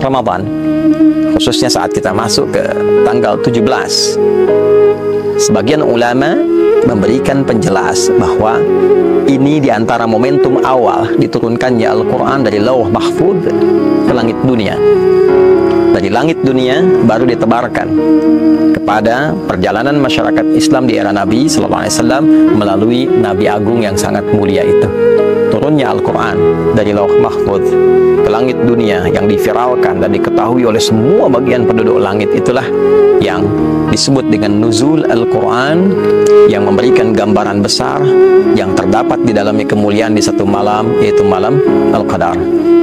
Ramadan, khususnya saat kita masuk ke tanggal 17, sebagian ulama memberikan penjelas bahwa ini diantara momentum awal diturunkannya Al-Quran dari Lauh Mahfuz ke langit dunia. Dari langit dunia baru ditebarkan kepada perjalanan masyarakat Islam di era Nabi SAW melalui Nabi Agung yang sangat mulia itu. Turunnya Al-Quran dari Lauh Mahfuz ke langit dunia yang diviralkan dan diketahui oleh semua bagian penduduk langit, itulah yang disebut dengan nuzul Al-Quran, yang memberikan gambaran besar yang terdapat di dalamnya kemuliaan di satu malam, yaitu malam Al-Qadar.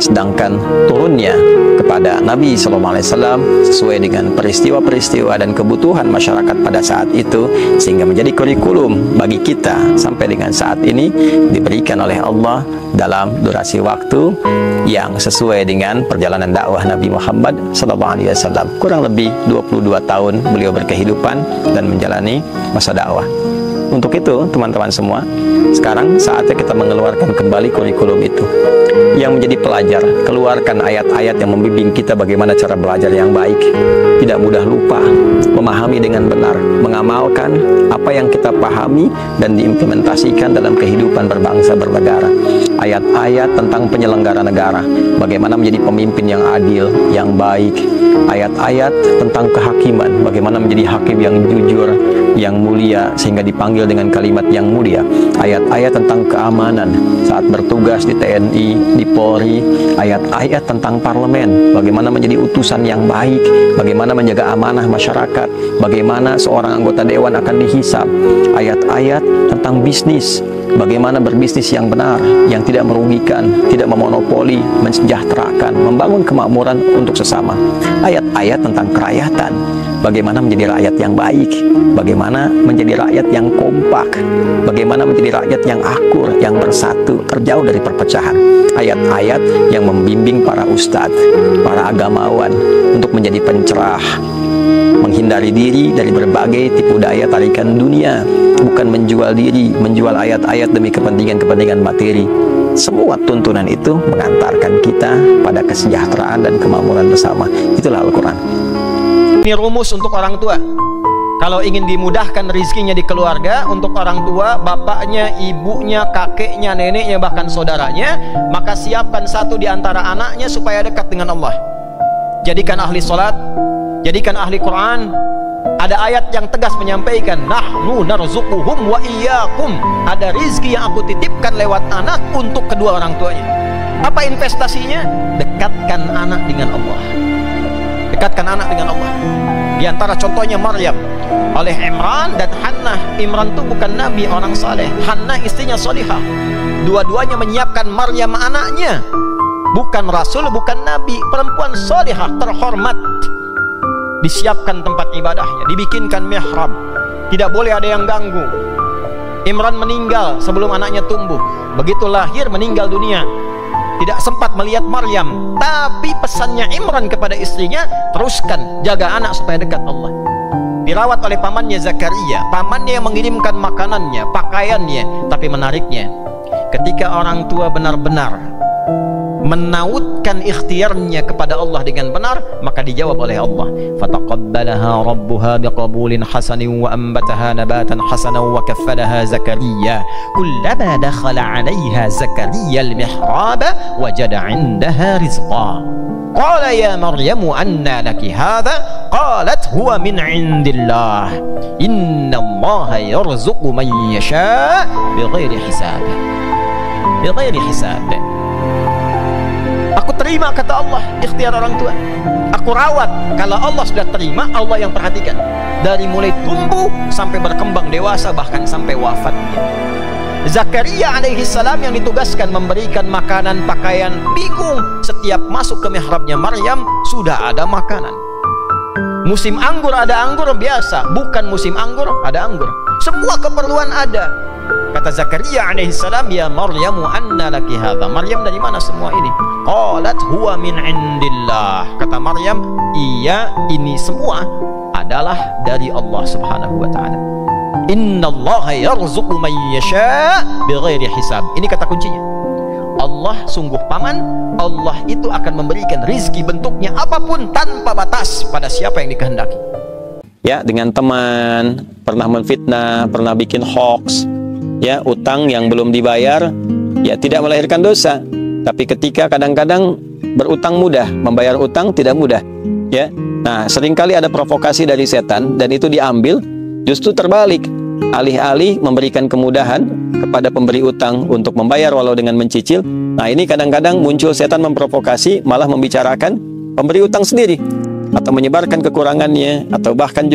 Sedangkan turunnya kepada Nabi SAW sesuai dengan peristiwa-peristiwa dan kebutuhan masyarakat pada saat itu, sehingga menjadi kurikulum bagi kita sampai dengan saat ini, diberikan oleh Allah dalam durasi waktu yang sesuai dengan perjalanan dakwah Nabi Muhammad SAW. Kurang lebih 22 tahun beliau berkehidupan dan menjalani masa dakwah. Untuk itu, teman-teman semua, sekarang saatnya kita mengeluarkan kembali kurikulum itu. Yang menjadi pelajar, keluarkan ayat-ayat yang membimbing kita bagaimana cara belajar yang baik, tidak mudah lupa, memahami dengan benar, mengamalkan apa yang kita pahami dan diimplementasikan dalam kehidupan berbangsa bernegara. Ayat-ayat tentang penyelenggara negara, bagaimana menjadi pemimpin yang adil, yang baik. Ayat-ayat tentang kehakiman, bagaimana menjadi hakim yang jujur, yang mulia, sehingga dipanggil dengan kalimat yang mulia. Ayat-ayat tentang keamanan saat bertugas di TNI, di Polri. Ayat-ayat tentang parlemen, bagaimana menjadi utusan yang baik, bagaimana menjaga amanah masyarakat, bagaimana seorang anggota dewan akan dihisab. Ayat-ayat tentang bisnis, bagaimana berbisnis yang benar, yang tidak merugikan, tidak memonopoli, mensejahterakan, membangun kemakmuran untuk sesama. Ayat-ayat tentang kerakyatan, bagaimana menjadi rakyat yang baik, bagaimana menjadi rakyat yang kompak, bagaimana menjadi rakyat yang akur, yang bersatu, terjauh dari perpecahan. Ayat-ayat yang membimbing para ustadz, para agamawan untuk menjadi pencerah, menghindari diri dari berbagai tipu daya tarikan dunia, bukan menjual diri, menjual ayat-ayat demi kepentingan-kepentingan materi. Semua tuntunan itu mengantarkan kita pada kesejahteraan dan kemakmuran bersama. Itulah Al-Quran. Ini rumus untuk orang tua. Kalau ingin dimudahkan rezekinya di keluarga, untuk orang tua, bapaknya, ibunya, kakeknya, neneknya, bahkan saudaranya, maka siapkan satu di antara anaknya supaya dekat dengan Allah. Jadikan ahli sholat, jadikan ahli Quran. Ada ayat yang tegas menyampaikan, nahnu narzuquhum wa iyyakum. Ada rizki yang aku titipkan lewat anak untuk kedua orang tuanya. Apa investasinya? Dekatkan anak dengan Allah. Dekatkan anak dengan Allah. Di antara contohnya Maryam oleh Imran dan Hannah. Imran itu bukan nabi, orang saleh. Hannah istrinya salihah. Dua-duanya menyiapkan Maryam anaknya. Bukan rasul, bukan nabi, perempuan salihah terhormat. Disiapkan tempat ibadahnya, dibikinkan mihrab, tidak boleh ada yang ganggu. Imran meninggal sebelum anaknya tumbuh. Begitu lahir meninggal dunia, tidak sempat melihat Maryam. Tapi pesannya Imran kepada istrinya, teruskan jaga anak supaya dekat Allah. Dirawat oleh pamannya Zakaria, pamannya yang mengirimkan makanannya, pakaiannya. Tapi menariknya, ketika orang tua benar-benar menautkan ikhtiarnya kepada Allah dengan benar, maka dijawab oleh Allah, fataqabbalaha rabbuha biqabulin hasanin wa anbataha nabatan hasanan wa kaffalaha Zakaria kullama dakhala 'alayha Zakaria al-mihraba wajada 'indaha rizqa qala ya Maryamu anna laki hadha qalat huwa min 'indillah innallaha yarzuqu man yasha bighairi hisab. Bighairi hisab. Aku terima, kata Allah, ikhtiar orang tua. Aku rawat. Kalau Allah sudah terima, Allah yang perhatikan. Dari mulai tumbuh sampai berkembang dewasa, bahkan sampai wafatnya. Zakaria alaihi salam yang ditugaskan memberikan makanan, pakaian, bingung. Setiap masuk ke mihrabnya Maryam, sudah ada makanan. Musim anggur ada anggur biasa, bukan musim anggur ada anggur. Semua keperluan ada. Kata Zakaria alaihi salam, ya Maryamu anna laki hadha. Maryam, dari mana semua ini? Qalat huwa min indillah. Kata Maryam, iya, ini semua adalah dari Allah subhanahu wa ta'ala. Innallaha yarzuqu man yasha bighairi hisab. Ini kata kuncinya. Allah sungguh paman. Allah itu akan memberikan rizki bentuknya apapun tanpa batas pada siapa yang dikehendaki. Ya, dengan teman, pernah menfitnah, pernah bikin hoax, ya, utang yang belum dibayar, ya tidak melahirkan dosa. Tapi ketika kadang-kadang berutang mudah, membayar utang tidak mudah, ya. Nah, seringkali ada provokasi dari setan dan itu diambil, justru terbalik. Alih-alih memberikan kemudahan kepada pemberi utang untuk membayar walau dengan mencicil, nah ini kadang-kadang muncul setan memprovokasi, malah membicarakan pemberi utang sendiri, atau menyebarkan kekurangannya, atau bahkan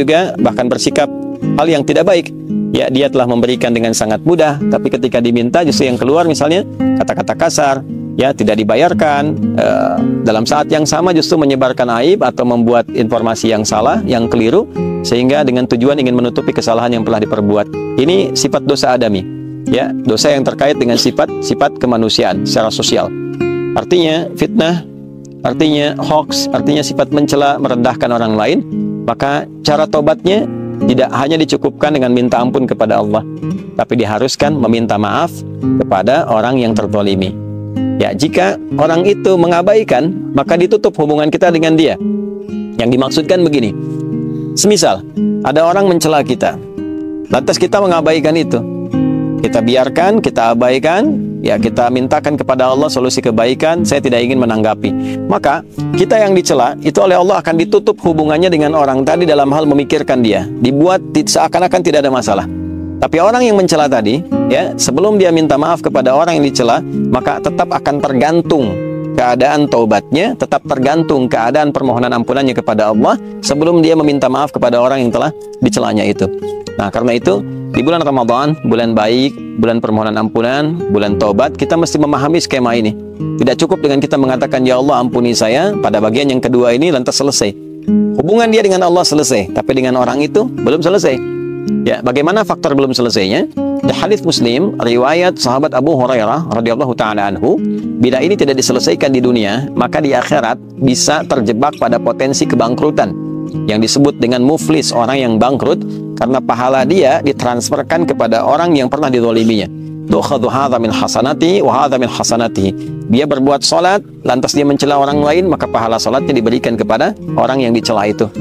bersikap hal yang tidak baik. Ya, dia telah memberikan dengan sangat mudah, tapi ketika diminta justru yang keluar misalnya kata-kata kasar, ya, tidak dibayarkan. Dalam saat yang sama justru menyebarkan aib atau membuat informasi yang salah, yang keliru, sehingga dengan tujuan ingin menutupi kesalahan yang telah diperbuat. Ini sifat dosa adami, ya, dosa yang terkait dengan sifat kemanusiaan secara sosial. Artinya fitnah, artinya hoax, artinya sifat mencela, merendahkan orang lain. Maka cara tobatnya tidak hanya dicukupkan dengan minta ampun kepada Allah, tapi diharuskan meminta maaf kepada orang yang terzalimi. Ya, jika orang itu mengabaikan, maka ditutup hubungan kita dengan dia. Yang dimaksudkan begini, semisal ada orang mencela kita, lantas kita mengabaikan itu, kita biarkan, kita abaikan, ya, kita mintakan kepada Allah solusi kebaikan, saya tidak ingin menanggapi. Maka kita yang dicela itu oleh Allah akan ditutup hubungannya dengan orang tadi dalam hal memikirkan dia, dibuat seakan-akan tidak ada masalah. Tapi orang yang mencela tadi, ya, sebelum dia minta maaf kepada orang yang dicela, maka tetap akan tergantung keadaan taubatnya, tetap tergantung keadaan permohonan ampunannya kepada Allah sebelum dia meminta maaf kepada orang yang telah dicelanya itu. Nah, karena itu di bulan Ramadan, bulan baik, bulan permohonan ampunan, bulan taubat, kita mesti memahami skema ini. Tidak cukup dengan kita mengatakan, ya Allah ampuni saya, pada bagian yang kedua ini lantas selesai. Hubungan dia dengan Allah selesai, tapi dengan orang itu belum selesai. Ya, bagaimana faktor belum selesainya? Di hadits Muslim, riwayat sahabat Abu Hurairah radhiyallahu taala anhu, bila ini tidak diselesaikan di dunia, maka di akhirat bisa terjebak pada potensi kebangkrutan yang disebut dengan muflis, orang yang bangkrut karena pahala dia ditransferkan kepada orang yang pernah dizaliminya. Tu'khadhu hadza min hasanati wa hadza min hasanatihi. Dia berbuat salat, lantas dia mencela orang lain, maka pahala salatnya diberikan kepada orang yang dicela itu.